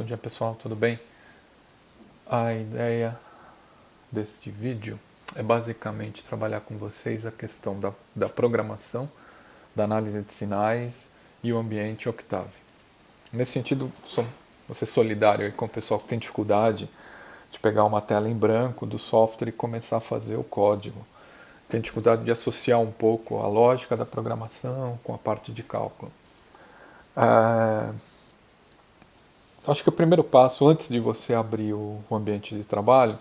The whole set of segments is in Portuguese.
Bom dia pessoal, tudo bem? A ideia deste vídeo é basicamente trabalhar com vocês a questão da programação, da análise de sinais e o ambiente Octave. Nesse sentido, vou ser solidário aí com o pessoal que tem dificuldade de pegar uma tela em branco do software e começar a fazer o código. Tem dificuldade de associar um pouco a lógica da programação com a parte de cálculo. Acho que o primeiro passo, antes de você abrir o ambiente de trabalho,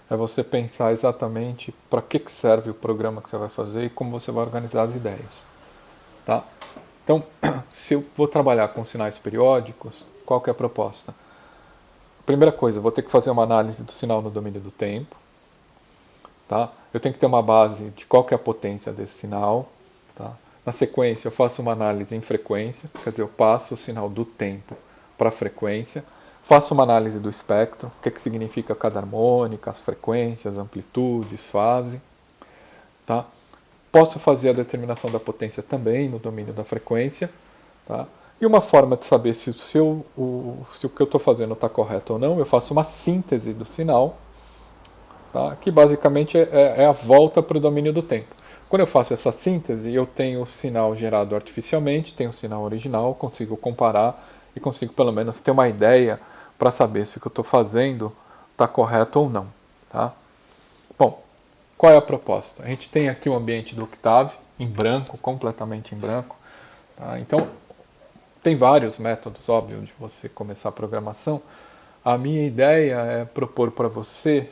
é você pensar exatamente para que serve o programa que você vai fazer e como você vai organizar as ideias. Tá? Então, se eu vou trabalhar com sinais periódicos, qual que é a proposta? Primeira coisa, eu vou ter que fazer uma análise do sinal no domínio do tempo. Tá? Eu tenho que ter uma base de qual que é a potência desse sinal. Tá? Na sequência, eu faço uma análise em frequência, quer dizer, eu passo o sinal do tempo para a frequência, faço uma análise do espectro, o que significa cada harmônica, as frequências, amplitudes, fase. Tá? Posso fazer a determinação da potência também no domínio da frequência. Tá? E uma forma de saber se o que eu estou fazendo está correto ou não, eu faço uma síntese do sinal, tá? Que basicamente é a volta para o domínio do tempo. Quando eu faço essa síntese, eu tenho o sinal gerado artificialmente, tenho o sinal original, consigo comparar e consigo pelo menos ter uma ideia para saber se o que eu estou fazendo está correto ou não. Tá? Bom, qual é a proposta? A gente tem aqui o ambiente do Octave, em branco, completamente em branco. Tá? Então, tem vários métodos, óbvio, de você começar a programação. A minha ideia é propor para você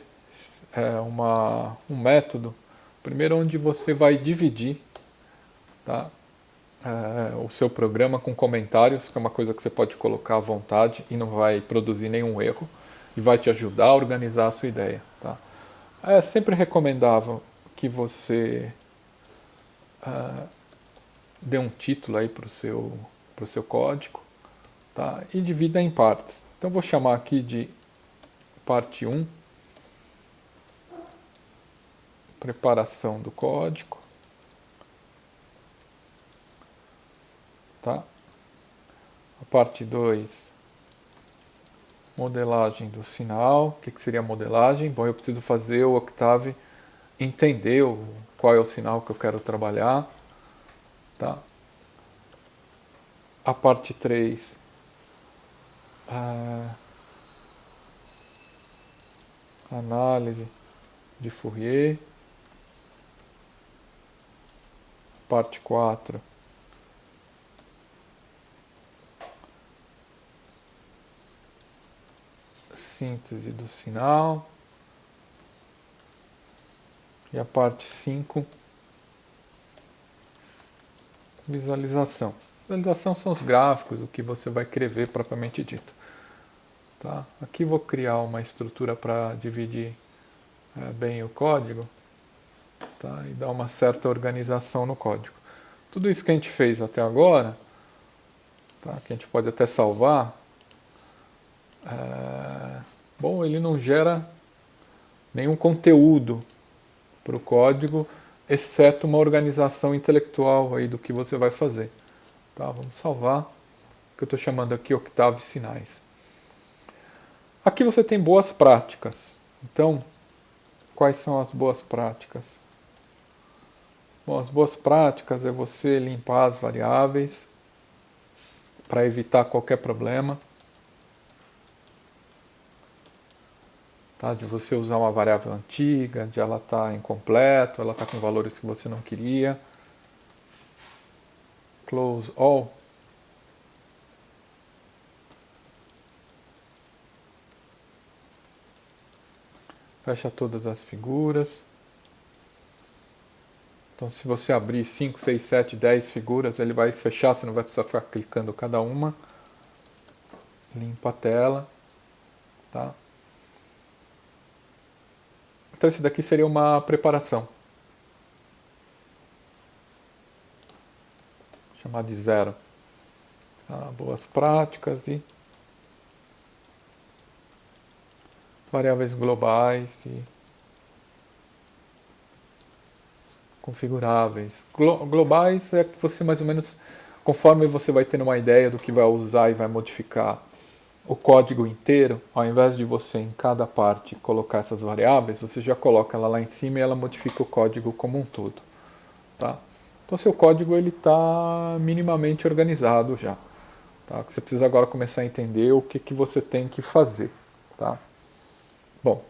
um método, primeiro onde você vai dividir, tá, o seu programa com comentários, que é uma coisa que você pode colocar à vontade e não vai produzir nenhum erro, e vai te ajudar a organizar a sua ideia. Tá? É sempre recomendável que você dê um título aí para o seu código, tá? E divida em partes. Então vou chamar aqui de parte 1, preparação do código. Tá? A parte 2, modelagem do sinal. O que seria modelagem? Bom, eu preciso fazer o Octave entender qual é o sinal que eu quero trabalhar. Tá? A parte 3, análise de Fourier. Parte 4, síntese do sinal. E a parte 5, visualização. Visualização são os gráficos, o que você vai escrever propriamente dito. Tá? Aqui vou criar uma estrutura para dividir bem o código, tá? E dar uma certa organização no código. Tudo isso que a gente fez até agora, tá? Que a gente pode até salvar, bom, ele não gera nenhum conteúdo para o código, exceto uma organização intelectual aí do que você vai fazer. Tá? Vamos salvar, que eu estou chamando aqui Octave Sinais. Aqui você tem boas práticas. Então, quais são as boas práticas? Bom, as boas práticas é você limpar as variáveis para evitar qualquer problema. Tá? De você usar uma variável antiga, de ela estar incompleta, ela está com valores que você não queria. Close all. Fecha todas as figuras. Então, se você abrir 5, 6, 7, 10 figuras, ele vai fechar, você não vai precisar ficar clicando cada uma. Limpa a tela. Tá? Então, esse daqui seria uma preparação. Chamar de 0. Tá? Boas práticas e variáveis globais e configuráveis. Globais é que você mais ou menos, conforme você vai tendo uma ideia do que vai usar e vai modificar o código inteiro, ao invés de você em cada parte colocar essas variáveis, você já coloca ela lá em cima e ela modifica o código como um todo. Tá? Então seu código está minimamente organizado já. Tá? Você precisa agora começar a entender o que você tem que fazer. Tá? Bom,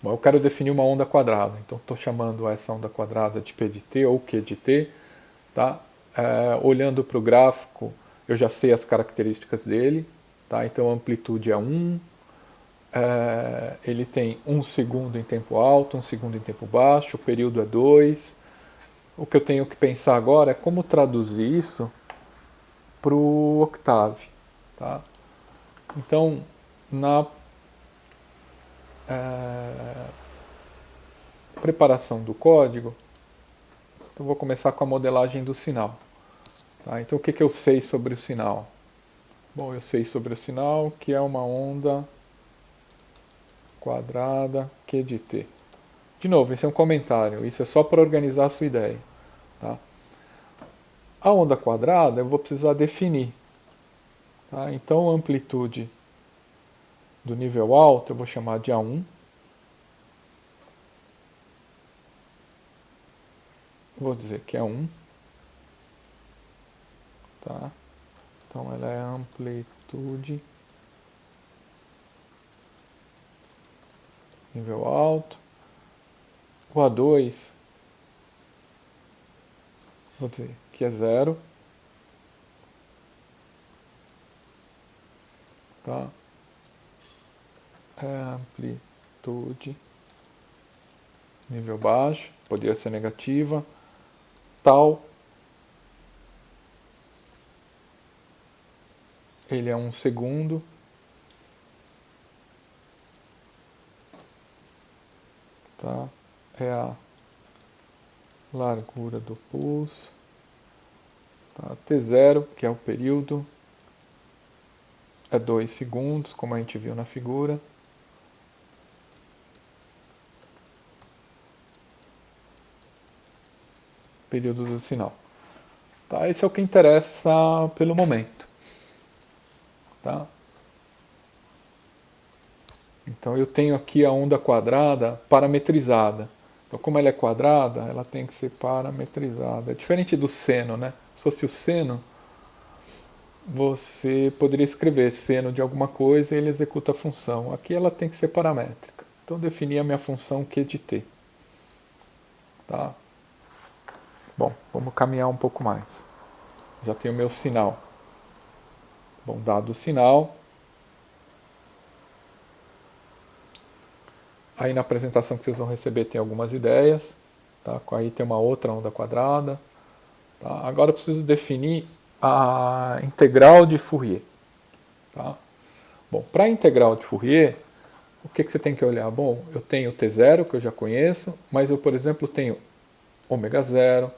eu quero definir uma onda quadrada, então estou chamando essa onda quadrada de P de t ou Q de t. Tá? Olhando para o gráfico, eu já sei as características dele. Tá? Então a amplitude é 1, ele tem 1 segundo em tempo alto, 1 segundo em tempo baixo, o período é 2. O que eu tenho que pensar agora é como traduzir isso para o Octave. Tá? Então, na preparação do código, eu vou começar com a modelagem do sinal. Tá? Então, o que eu sei sobre o sinal? Bom, eu sei sobre o sinal que é uma onda quadrada Q de t. De novo, esse é um comentário, isso é só para organizar a sua ideia. Tá? A onda quadrada eu vou precisar definir. Tá? Então, a amplitude do nível alto eu vou chamar de A1. Vou dizer que é 1. Tá? Então, ela é a amplitude nível alto. O A2, vou dizer que é 0. Tá? É a amplitude nível baixo, poderia ser negativa. Tal, ele é 1 segundo. Tá? É a largura do pulso. Tá? T0, que é o período, é 2 segundos, como a gente viu na figura. Período do sinal. Tá? Esse é o que interessa pelo momento. Tá? Então eu tenho aqui a onda quadrada parametrizada. Então, como ela é quadrada, ela tem que ser parametrizada. É diferente do seno, né? Se fosse o seno, você poderia escrever seno de alguma coisa e ele executa a função. Aqui ela tem que ser paramétrica. Então, eu defini a minha função Q de t. Tá? Bom, vamos caminhar um pouco mais. Já tenho o meu sinal. Bom, dado o sinal, aí na apresentação que vocês vão receber tem algumas ideias. Tá? Aí tem uma outra onda quadrada. Tá? Agora eu preciso definir a integral de Fourier. Tá? Bom, para a integral de Fourier, o que você tem que olhar? Bom, eu tenho T0, que eu já conheço, mas eu, por exemplo, tenho ômega 0,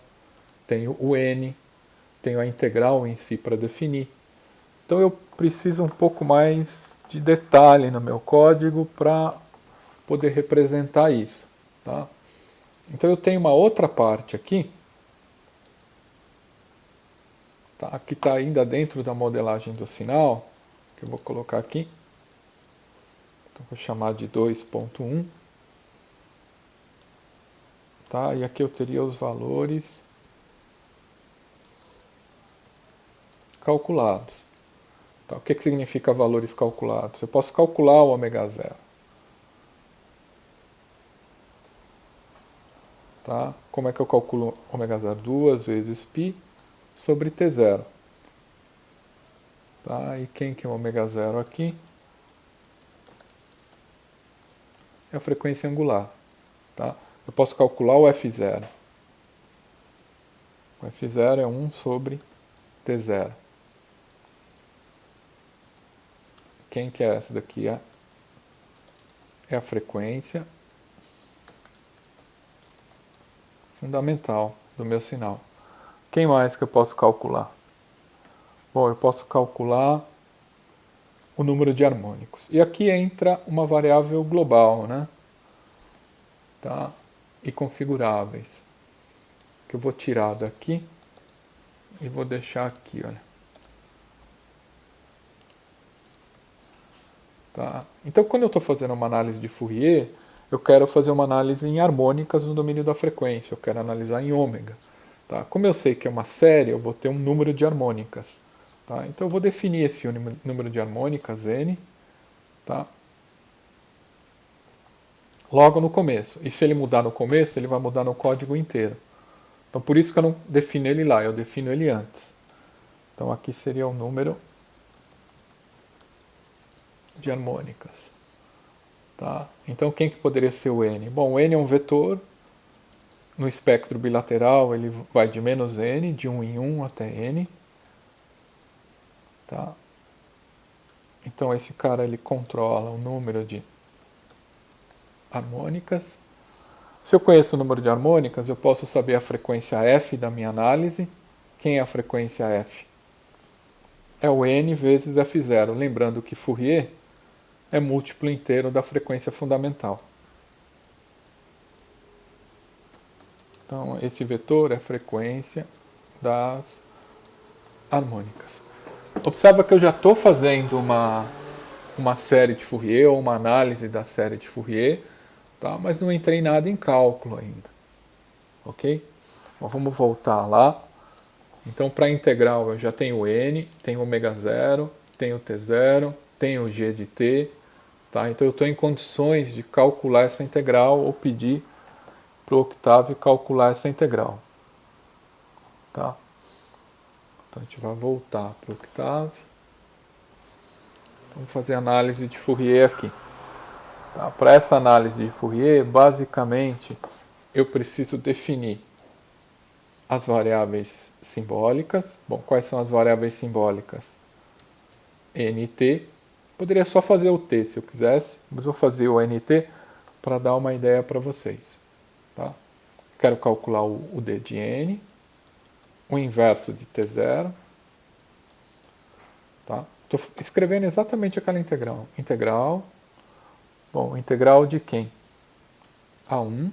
tenho o n, tenho a integral em si para definir. Então eu preciso um pouco mais de detalhe no meu código para poder representar isso. Tá? Então eu tenho uma outra parte aqui, tá? Que está ainda dentro da modelagem do sinal, que eu vou colocar aqui. Então vou chamar de 2.1. Tá? E aqui eu teria os valores calculados. Tá? O que significa valores calculados? Eu posso calcular o ômega 0. Tá? Como é que eu calculo ômega 0? 2 vezes π sobre T0. Tá? E quem que é o ômega 0 aqui? É a frequência angular. Tá? Eu posso calcular o F0. O F0 é 1 sobre T0. Quem que é essa daqui? É a frequência fundamental do meu sinal. Quem mais que eu posso calcular? Bom, eu posso calcular o número de harmônicos. E aqui entra uma variável global, né? Tá? E configuráveis. Que eu vou tirar daqui e vou deixar aqui, olha. Tá? Então, quando eu estou fazendo uma análise de Fourier, eu quero fazer uma análise em harmônicas no domínio da frequência, eu quero analisar em ômega. Tá? Como eu sei que é uma série, eu vou ter um número de harmônicas. Tá? Então, eu vou definir esse número de harmônicas, n, tá? Logo no começo. E se ele mudar no começo, ele vai mudar no código inteiro. Então, por isso que eu não defino ele lá, eu defino ele antes. Então, aqui seria o número de harmônicas. Tá? Então, quem que poderia ser o n? Bom, o n é um vetor. No espectro bilateral, ele vai de menos n, de 1 em 1 até n. Tá? Então, esse cara ele controla o número de harmônicas. Se eu conheço o número de harmônicas, eu posso saber a frequência f da minha análise. Quem é a frequência f? É o n vezes f0. Lembrando que Fourier é múltiplo inteiro da frequência fundamental. Então, esse vetor é a frequência das harmônicas. Observa que eu já estou fazendo uma série de Fourier ou uma análise da série de Fourier, tá? Mas não entrei nada em cálculo ainda. Ok? Bom, vamos voltar lá. Então, para a integral, eu já tenho n, tenho ômega 0, tenho t0, tenho g de t. Tá? Então, eu estou em condições de calcular essa integral ou pedir para o Octave calcular essa integral. Tá? Então, a gente vai voltar para o Octave. Vamos fazer análise de Fourier aqui. Tá? Para essa análise de Fourier, basicamente, eu preciso definir as variáveis simbólicas. Bom, quais são as variáveis simbólicas? NT. Poderia só fazer o T se eu quisesse, mas vou fazer o NT para dar uma ideia para vocês. Tá? Quero calcular o D de N, o inverso de T0. Tá? Estou escrevendo exatamente aquela integral. Integral. Bom, integral de quem? A1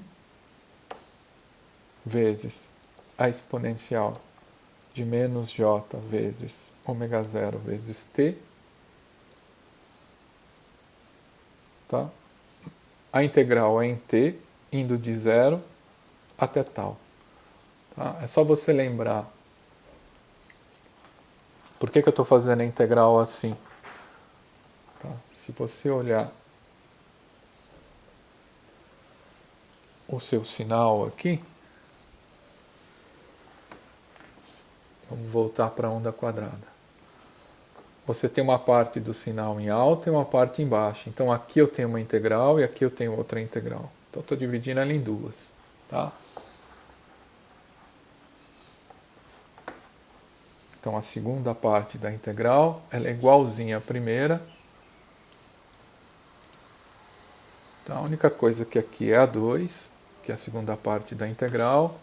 vezes a exponencial de menos j vezes ômega 0 vezes t. Tá? A integral é em t, indo de 0 até tal. Tá? É só você lembrar por que eu estou fazendo a integral assim. Tá? Se você olhar o seu sinal aqui, vamos voltar para a onda quadrada. Você tem uma parte do sinal em alta e uma parte em baixa. Então aqui eu tenho uma integral e aqui eu tenho outra integral. Então estou dividindo ela em duas. Tá? Então a segunda parte da integral ela é igualzinha à primeira. Então a única coisa que aqui é a 2, que é a segunda parte da integral.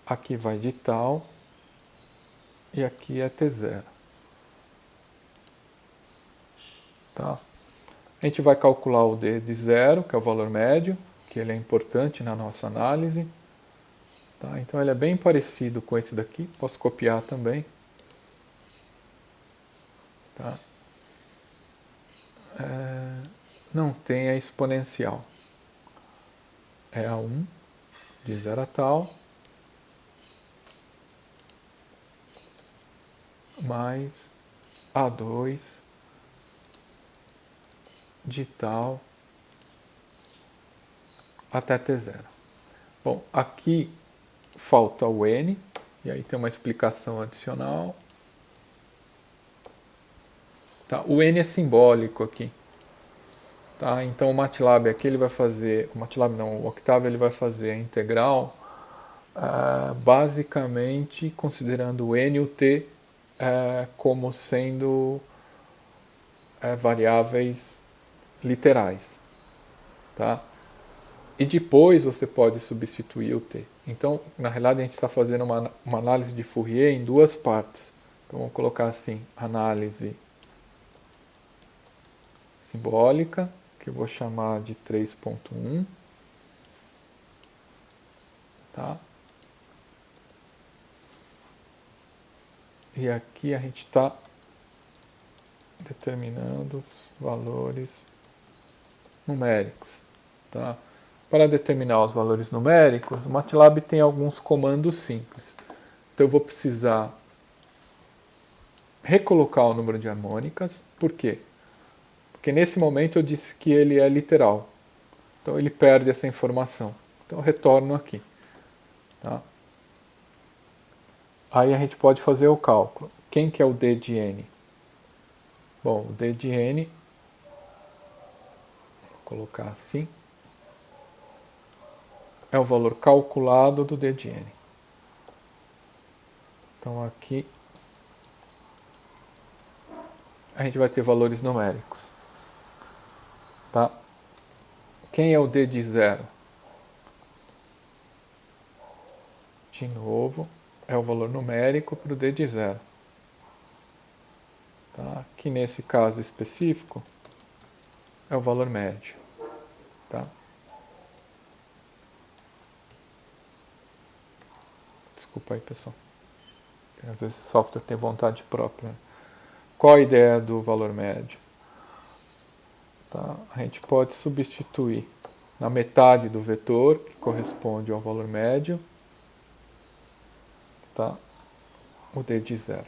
Aqui vai de tal e aqui é t0. Tá? A gente vai calcular o d de 0, que é o valor médio, que ele é importante na nossa análise. Tá? Então ele é bem parecido com esse daqui, posso copiar também. Tá? Não tem a exponencial. É a 1 de 0 a tal, mais a2 de tal até t0. Bom, aqui falta o n, e aí tem uma explicação adicional. Tá? O n é simbólico aqui. Tá? Então o MATLAB aqui ele vai fazer, o MATLAB não, o Octave ele vai fazer a integral basicamente considerando o n e o t como sendo variáveis literais. Tá? E depois você pode substituir o t. Então, na realidade, a gente está fazendo uma análise de Fourier em duas partes. Então, vamos colocar assim, análise simbólica, que eu vou chamar de 3.1. Tá? E aqui a gente está determinando os valores numéricos. Tá? Para determinar os valores numéricos, o MATLAB tem alguns comandos simples. Então eu vou precisar recolocar o número de harmônicas. Por quê? Porque nesse momento eu disse que ele é literal. Então ele perde essa informação. Então eu retorno aqui. Tá? Aí a gente pode fazer o cálculo. Quem que é o D de N? Bom, o D de N, vou colocar assim, é o valor calculado do D de N. Então aqui a gente vai ter valores numéricos. Tá? Quem é o D de 0? De novo, é o valor numérico para o D de 0. Tá? Que nesse caso específico é o valor médio. Tá? Desculpa aí, pessoal. Às vezes o software tem vontade própria. Qual a ideia do valor médio? Tá? A gente pode substituir na metade do vetor, que corresponde ao valor médio, tá? O D de 0.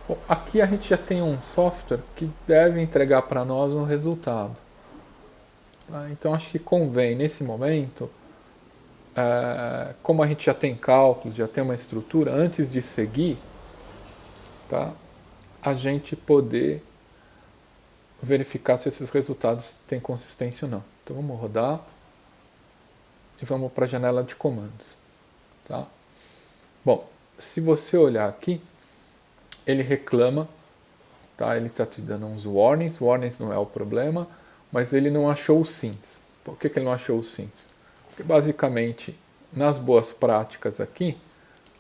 Bom, aqui a gente já tem um software que deve entregar para nós um resultado. Tá? Então acho que convém, nesse momento, como a gente já tem cálculos, já tem uma estrutura, antes de seguir, tá? A gente poder verificar se esses resultados têm consistência ou não. Então vamos rodar e vamos para a janela de comandos. Tá? Bom, se você olhar aqui, ele reclama, tá? Ele está te dando uns warnings. Warnings não é o problema, mas ele não achou os sims. Por que ele não achou os sims? Porque basicamente, nas boas práticas aqui,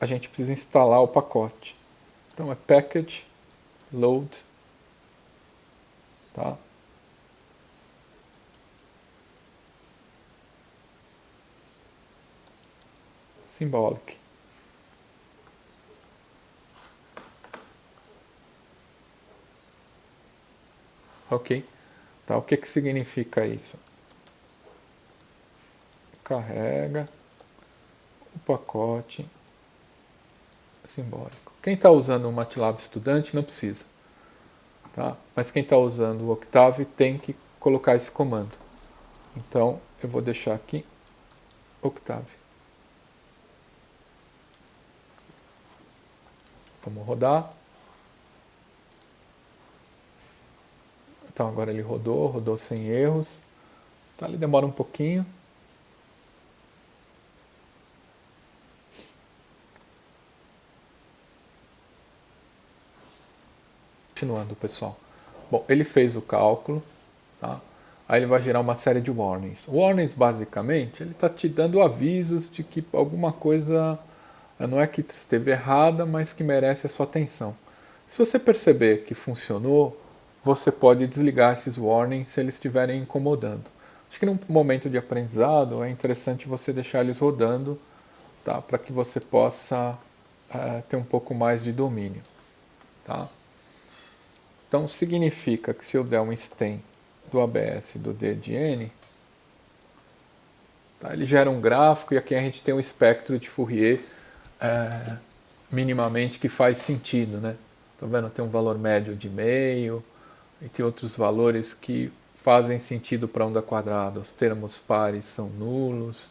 a gente precisa instalar o pacote. Então é package, load, tá? Symbolic. Ok? Tá, o que significa isso? Carrega o pacote simbólico. Quem está usando o MATLAB Estudante não precisa. Tá? Mas quem está usando o Octave tem que colocar esse comando. Então eu vou deixar aqui Octave. Vamos rodar. Então agora ele rodou sem erros. Tá, ele demora um pouquinho. Continuando, pessoal. Bom, ele fez o cálculo, tá? Aí ele vai gerar uma série de warnings. Warnings, basicamente, ele está te dando avisos de que alguma coisa não é que esteve errada, mas que merece a sua atenção. Se você perceber que funcionou, você pode desligar esses warnings se eles estiverem incomodando. Acho que num momento de aprendizado é interessante você deixar eles rodando, tá? Para que você possa ter um pouco mais de domínio. Tá? Então significa que se eu der um stem do ABS do D de N, tá? Ele gera um gráfico e aqui a gente tem um espectro de Fourier minimamente que faz sentido, né? Tá vendo? Tem um valor médio de meio e tem outros valores que fazem sentido para onda quadrada. Os termos pares são nulos.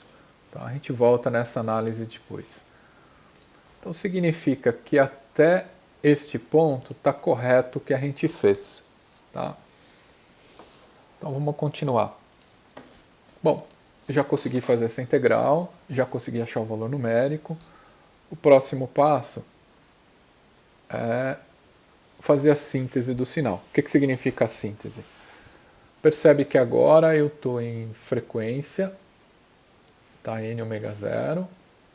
Tá? A gente volta nessa análise depois. Então significa que até este ponto está correto o que a gente fez. Tá? Então vamos continuar. Bom, já consegui fazer essa integral, já consegui achar o valor numérico. O próximo passo é fazer a síntese do sinal. O que significa a síntese? Percebe que agora eu estou em frequência, tá, n ômega 0,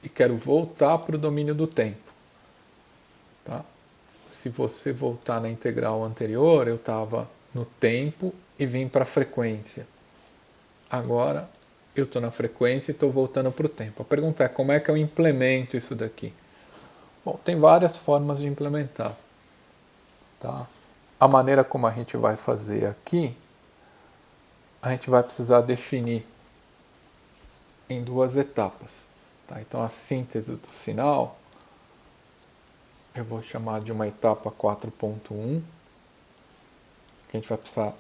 e quero voltar para o domínio do tempo. Tá? Se você voltar na integral anterior, eu estava no tempo e vim para a frequência. Agora eu estou na frequência e estou voltando para o tempo. A pergunta é como é que eu implemento isso daqui? Bom, tem várias formas de implementar. Tá? A maneira como a gente vai fazer aqui, a gente vai precisar definir em duas etapas. Tá? Então a síntese do sinal, eu vou chamar de uma etapa 4.1, que a gente vai precisar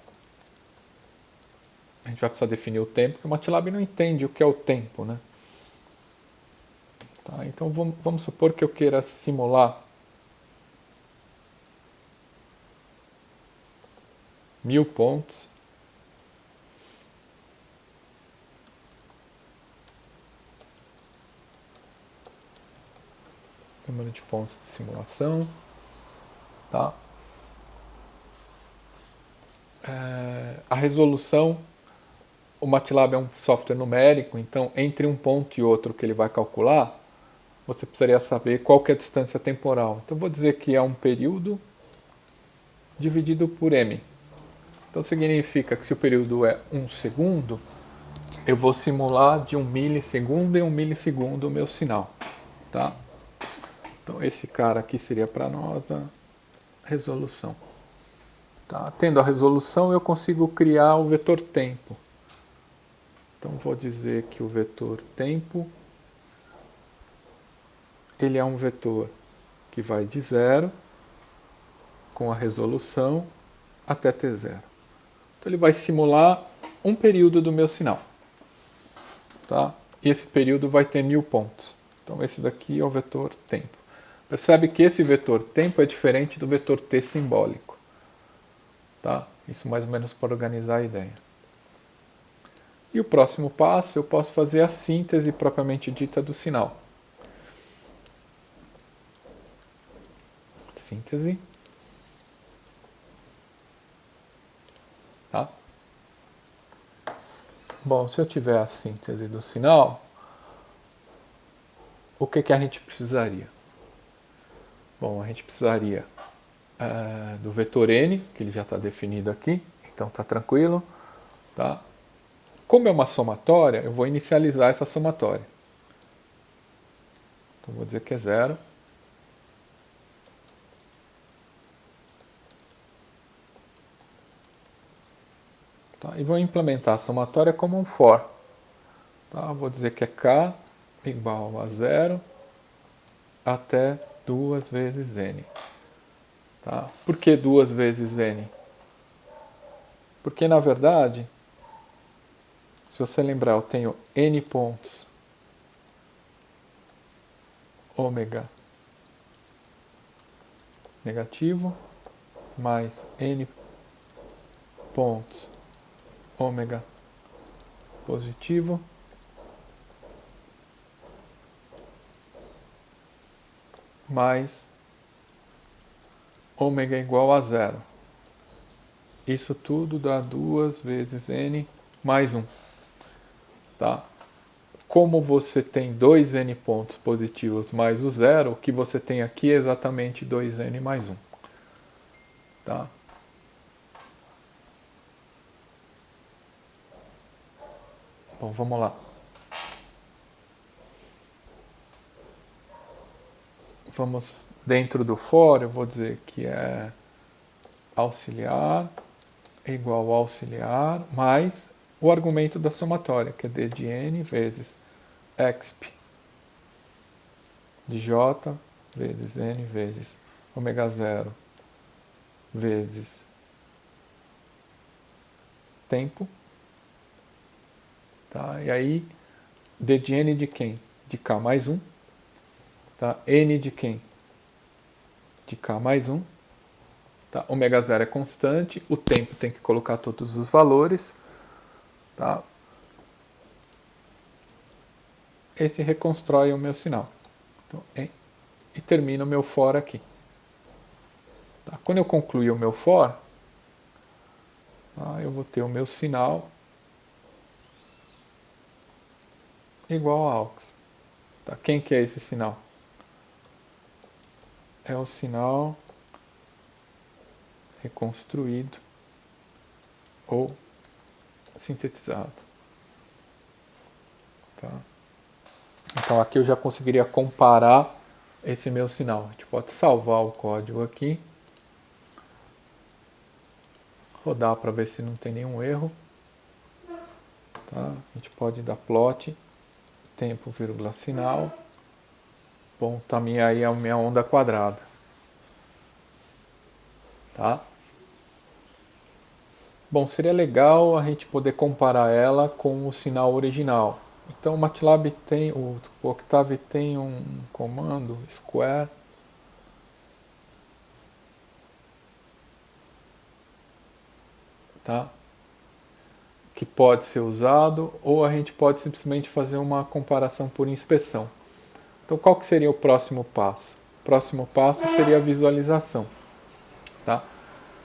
definir o tempo, porque o MATLAB não entende o que é o tempo, né? Tá, então vamos supor que eu queira simular 1000 pontos número de pontos de simulação, tá? A resolução, o MATLAB é um software numérico, então entre um ponto e outro que ele vai calcular, você precisaria saber qual que é a distância temporal. Então vou dizer que é um período dividido por m. Então significa que se o período é 1 segundo, eu vou simular de 1 milissegundo em 1 milissegundo o meu sinal. Tá? Então esse cara aqui seria para nós a resolução. Tá? Tendo a resolução, eu consigo criar o vetor tempo. Então vou dizer que o vetor tempo ele é um vetor que vai de 0 com a resolução até t0. Então ele vai simular um período do meu sinal. Tá? E esse período vai ter 1000 pontos. Então esse daqui é o vetor tempo. Percebe que esse vetor tempo é diferente do vetor t simbólico. Tá? Isso mais ou menos para organizar a ideia. E o próximo passo eu posso fazer a síntese propriamente dita do sinal. Síntese. Tá? Bom, se eu tiver a síntese do sinal, o que a gente precisaria? Bom, a gente precisaria do vetor n, que ele já está definido aqui, então está tranquilo. Tá? Como é uma somatória, eu vou inicializar essa somatória. Então vou dizer que é 0. Tá? E vou implementar a somatória como um for. Tá? Vou dizer que é k igual a 0 até 2 vezes n. Tá? Por que 2 vezes n? Porque, na verdade, se você lembrar, eu tenho n pontos ômega negativo mais n pontos ômega positivo mais ômega igual a 0. Isso tudo dá 2 vezes n mais 1. Tá? Como você tem 2n pontos positivos mais o 0, o que você tem aqui é exatamente 2n mais 1. Tá? Bom, vamos lá. Vamos dentro do for, eu vou dizer que é auxiliar igual a auxiliar mais o argumento da somatória, que é d de n vezes exp de j vezes n vezes ômega 0 vezes tempo. Tá? E aí, d de n de quem? De k mais 1. Tá? N de quem? De k mais 1. Tá? Ômega 0 é constante, o tempo tem que colocar todos os valores. Tá? Esse reconstrói o meu sinal. Então, e termina o meu for aqui. Tá? Quando eu concluir o meu for, eu vou ter o meu sinal igual a aux. Tá? Quem que é esse sinal? É o sinal reconstruído ou sintetizado. Tá? Então aqui eu já conseguiria comparar esse meu sinal. A gente pode salvar o código aqui, rodar para ver se não tem nenhum erro. Tá? A gente pode dar plot, tempo, vírgula, sinal. Bom, também aí é a minha onda quadrada. Tá? Bom, seria legal a gente poder comparar ela com o sinal original. Então o MATLAB tem, o Octave tem um comando square, tá? Que pode ser usado, ou a gente pode simplesmente fazer uma comparação por inspeção. Então qual que seria o próximo passo? O próximo passo seria a visualização. Tá?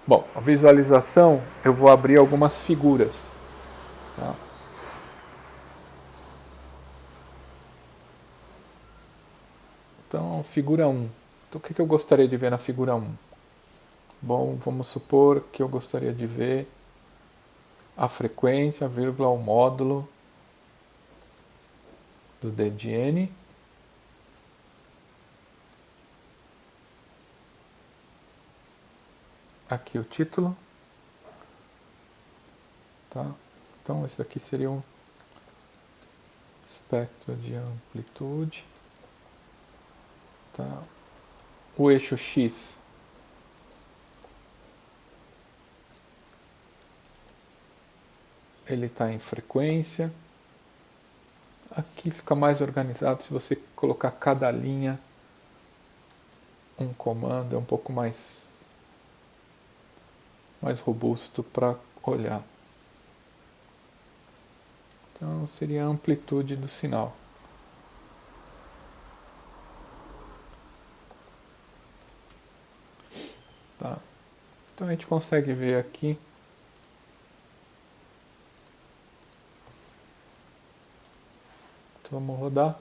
Bom, a visualização eu vou abrir algumas figuras. Tá? Então, figura 1. Então, o que eu gostaria de ver na figura 1? Bom, vamos supor que eu gostaria de ver a frequência, vírgula, o módulo do DDN. Aqui o título. Tá? Então, esse aqui seria um espectro de amplitude. Tá? O eixo X ele está em frequência. Aqui fica mais organizado se você colocar cada linha um comando, é um pouco mais robusto para olhar. Então seria a amplitude do sinal. Tá? Então a gente consegue ver aqui então, vamos rodar.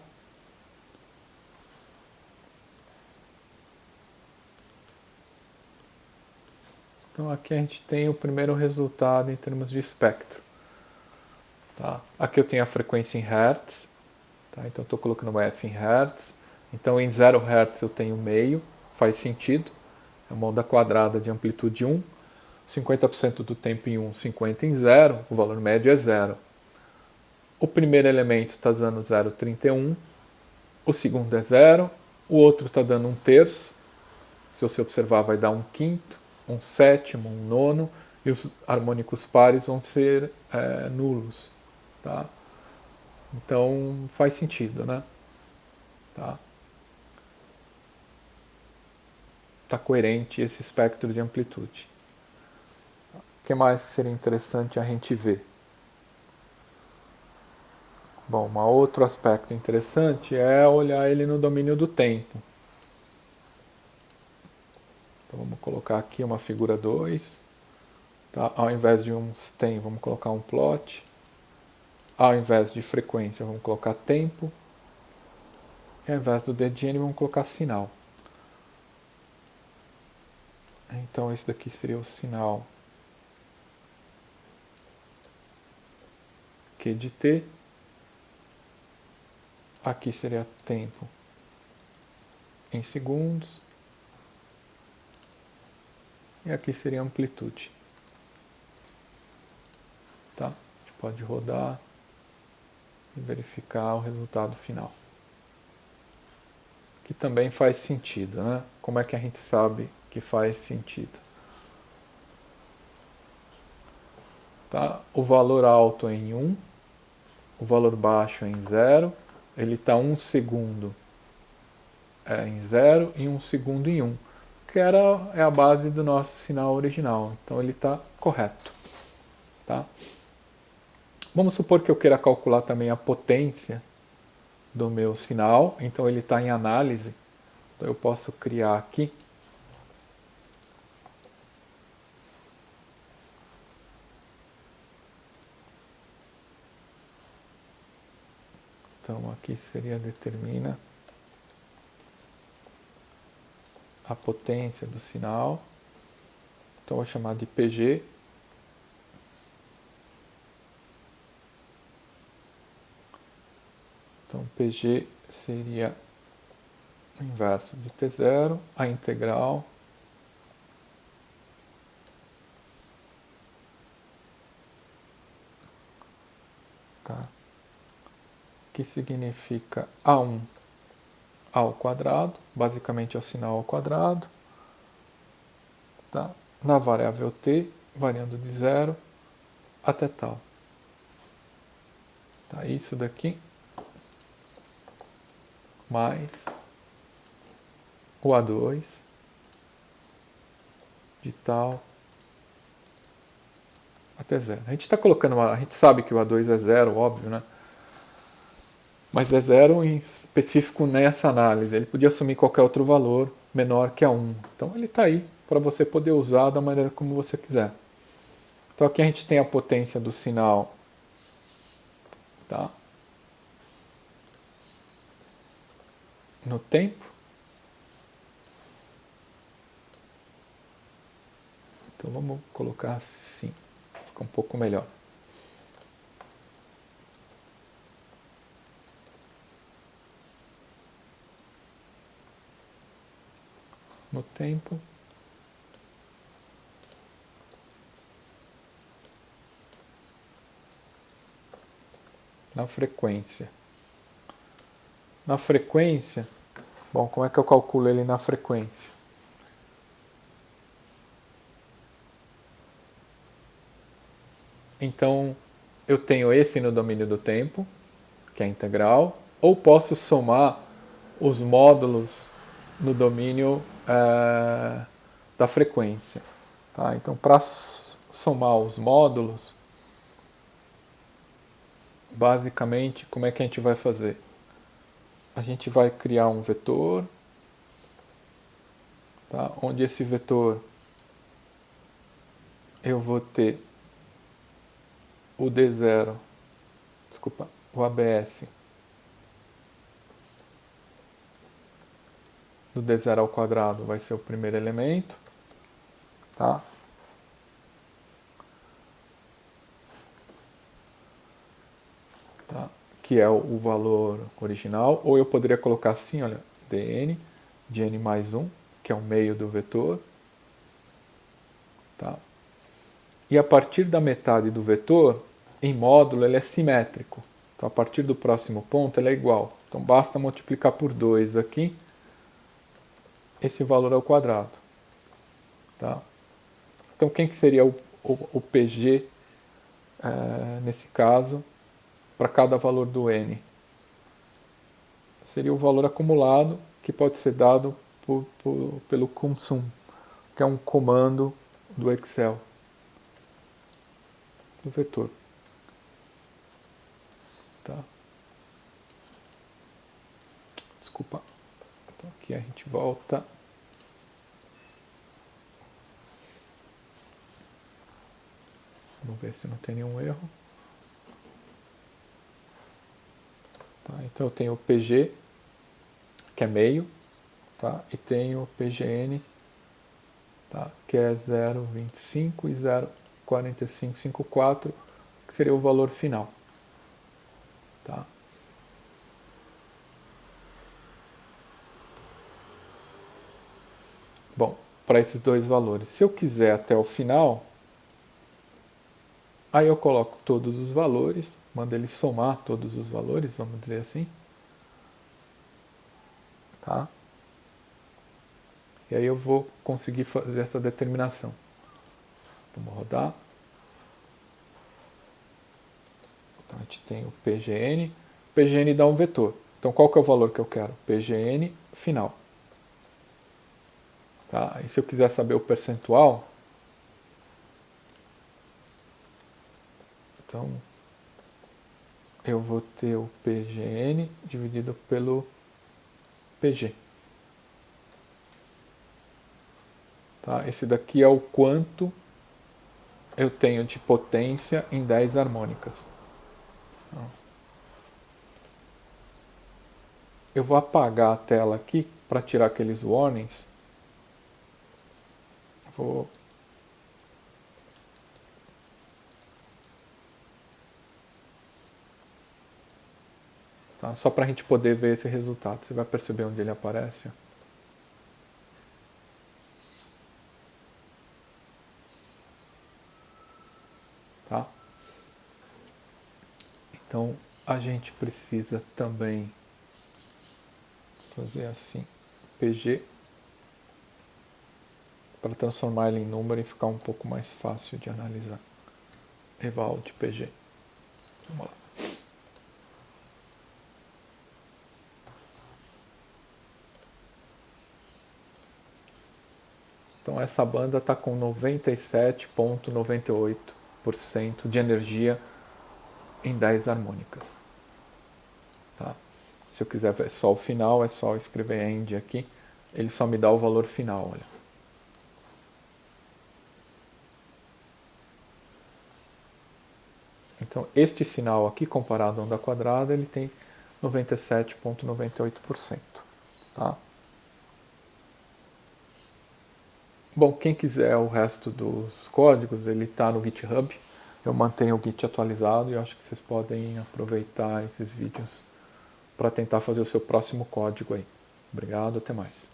Então aqui a gente tem o primeiro resultado em termos de espectro. Tá? Aqui eu tenho a frequência em Hertz. Tá? Então estou colocando uma F em Hertz. Então em 0 Hz eu tenho meio, faz sentido. É uma onda quadrada de amplitude 1. 50% do tempo em 1, 50 em 0. O valor médio é 0. O primeiro elemento está dando 0,31. O segundo é 0. O outro está dando 1/3. Se você observar, vai dar 1/5, 1/7, 1/9, e os harmônicos pares vão ser nulos. Tá? Então faz sentido, né? Tá? Tá coerente esse espectro de amplitude. O que mais que seria interessante a gente ver? Bom, um outro aspecto interessante é olhar ele no domínio do tempo. Então vamos colocar aqui uma figura 2. Tá? Ao invés de um stem, vamos colocar um plot. Ao invés de frequência, vamos colocar tempo. E ao invés do DDN, vamos colocar sinal. Então esse daqui seria o sinal Q de T. Aqui seria tempo em segundos. E aqui seria amplitude. Tá? A gente pode rodar e verificar o resultado final. Que também faz sentido, né? Como é que a gente sabe que faz sentido? Tá? O valor alto é em 1, o valor baixo é em 0, ele está 1 segundo em 0 e 1 segundo em 1, que é a base do nosso sinal original. Então ele está correto. Tá? Vamos supor que eu queira calcular também a potência do meu sinal, então ele está em análise. Então eu posso criar aqui então aqui seria determina a potência do sinal. Então eu vou chamar de PG. PG seria o inverso de T0, a integral tá? Que significa A1 ao quadrado, basicamente é o sinal ao quadrado, tá? Na variável t, variando de 0 até tal. Tá? Isso daqui mais o A2 de tal até 0. A gente está colocando, a gente sabe que o A2 é 0, óbvio, né? Mas é 0 em específico nessa análise. Ele podia assumir qualquer outro valor menor que a 1. Então ele está aí para você poder usar da maneira como você quiser. Então aqui a gente tem a potência do sinal, tá? No tempo. Então vamos colocar assim, fica um pouco melhor. No tempo. Na frequência. Na frequência, bom, como é que eu calculo ele na frequência? Então, eu tenho esse no domínio do tempo, que é a integral, ou posso somar os módulos no domínio da frequência. Tá? Então, para somar os módulos, basicamente, como é que a gente vai fazer? A gente vai criar um vetor, tá? Onde esse vetor eu vou ter o D0, desculpa, o ABS do D0 ao quadrado vai ser o primeiro elemento, tá? Tá? Que é o valor original, ou eu poderia colocar assim, olha, dn de n mais 1, que é o meio do vetor, tá? E a partir da metade do vetor, em módulo, ele é simétrico. Então, a partir do próximo ponto, ele é igual. Então, basta multiplicar por 2 aqui, esse valor ao quadrado. Tá? Então, quem que seria o PG, nesse caso, para cada valor do n? Seria o valor acumulado, que pode ser dado pelo consum, que é um comando do Excel, do vetor. Tá? Desculpa. Então aqui a gente volta. Vamos ver se não tem nenhum erro. Tá? Então eu tenho o PG, que é meio, tá? E tenho o PGN, tá? Que é 0,25 e 0,4554, que seria o valor final. Tá? Bom, para esses dois valores. Se eu quiser até o final, aí eu coloco todos os valores, mando ele somar todos os valores, vamos dizer assim. Tá? E aí eu vou conseguir fazer essa determinação. Vamos rodar. Então a gente tem o PGN. O PGN dá um vetor. Então qual que é o valor que eu quero? PGN final. Tá? E se eu quiser saber o percentual, então eu vou ter o PGN dividido pelo PG. Tá? Esse daqui é o quanto eu tenho de potência em 10 harmônicas. Eu vou apagar a tela aqui para tirar aqueles warnings. Vou Tá? Só para a gente poder ver esse resultado. Você vai perceber onde ele aparece. Ó. Tá? Então a gente precisa também fazer assim, PG, para transformar ele em número e ficar um pouco mais fácil de analisar. Eval de PG. Vamos lá. Então essa banda está com 97,98% de energia em 10 harmônicas. Tá? Se eu quiser ver só o final, é só escrever end aqui. Ele só me dá o valor final. Olha. Então este sinal aqui, comparado à onda quadrada, ele tem 97,98%. Tá? Bom, quem quiser o resto dos códigos, ele está no GitHub. Eu mantenho o Git atualizado e acho que vocês podem aproveitar esses vídeos para tentar fazer o seu próximo código aí. Obrigado, até mais.